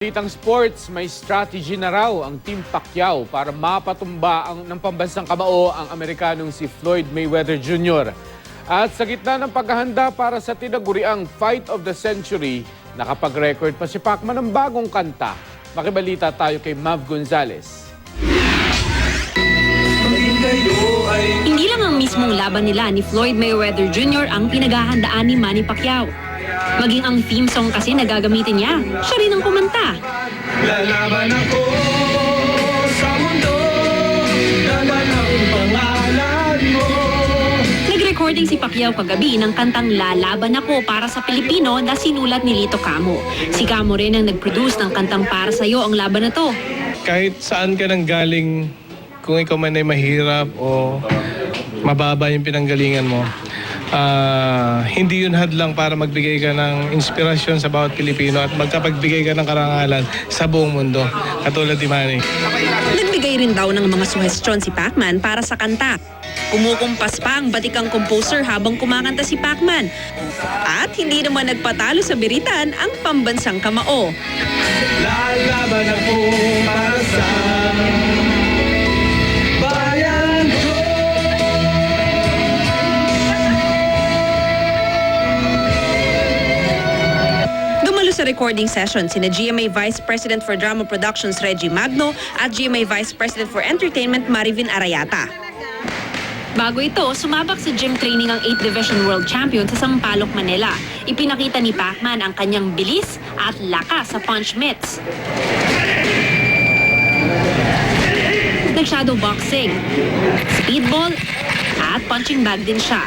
Balitang sports, may strategy na raw ang Team Pacquiao para mapatumba ng pambansang kamao ang Amerikanong si Floyd Mayweather Jr. At sa gitna ng paghahanda para sa tinaguriang Fight of the Century, nakapag-record pa si Pacman ng bagong kanta. Makibalita tayo kay Mav Gonzalez. Hindi lang ang mismong laban nila ni Floyd Mayweather Jr. ang pinaghahandaan ni Manny Pacquiao. Maging ang theme song kasi na gagamitin niya, siya rin ang kumanta. Lalaban ako sa mundo, laban ang pangalan mo. Nag-recording si Pacquiao kagabi ng kantang Lalaban Ako para sa Pilipino na sinulat ni Lito Camo. Si Camo rin ang nag-produce ng kantang Para Sa'yo ang laban na to. Kahit saan ka nang galing, kung ikaw man ay mahirap o mababa yung pinanggalingan mo, hindi yun hadlang para magbigay ka ng inspirasyon sa bawat Pilipino at magkapagbigay ka ng karangalan sa buong mundo, katulad ni Manny. Nagbigay rin daw ng mga suhestyon si Pacman para sa kanta. Kumukumpas pa ang batikang composer habang kumakanta si Pacman. At hindi naman nagpatalo sa biritan ang pambansang kamao. Lalaban ako para sa bayan ko. Dumalo sa recording session sina GMA Vice President for Drama Productions Reggie Magno at GMA Vice President for Entertainment Marivin Arayata. Bago ito, sumabak sa gym training ang 8th Division World Champion sa Sampaloc, Manila. Ipinakita ni Pacman ang kanyang bilis at lakas sa punch mitts. Nag-shadow boxing, speedball, at punching bag din siya.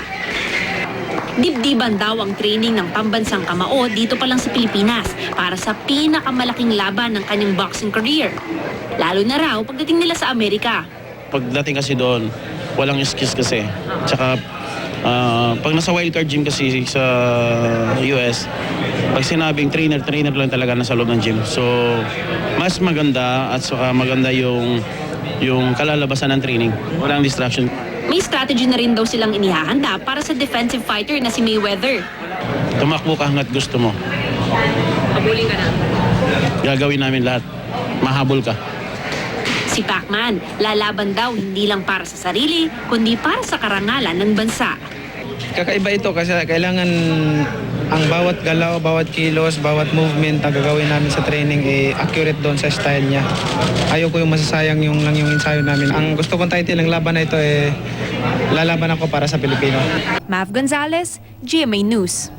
Dibdiban daw ang training ng pambansang kamao dito pa lang sa Pilipinas para sa pinakamalaking laban ng kanyang boxing career. Lalo na raw pagdating nila sa Amerika. Pagdating kasi doon, walang excuse kasi. Tsaka pag nasa wildcard gym kasi sa US, pag sinabing trainer lang talaga nasa loob ng gym. So, mas maganda at saka maganda yung kalalabasan ng training. Walang distraction. May strategy na rin daw silang inihahanda para sa defensive fighter na si Mayweather. Tumakbo ka hanggat gusto mo. Habulin ka na. Gagawin namin lahat. Mahabol ka. Si Pacman, lalaban daw hindi lang para sa sarili, kundi para sa karangalan ng bansa. Kakaiba ito kasi kailangan ang bawat galaw, bawat kilos, bawat movement na gagawin namin sa training accurate doon sa style niya. Ayoko yung masasayang yung ensayo namin. Ang gusto kong title ng laban na ito lalaban ako para sa Pilipino. Mav Gonzalez, GMA News.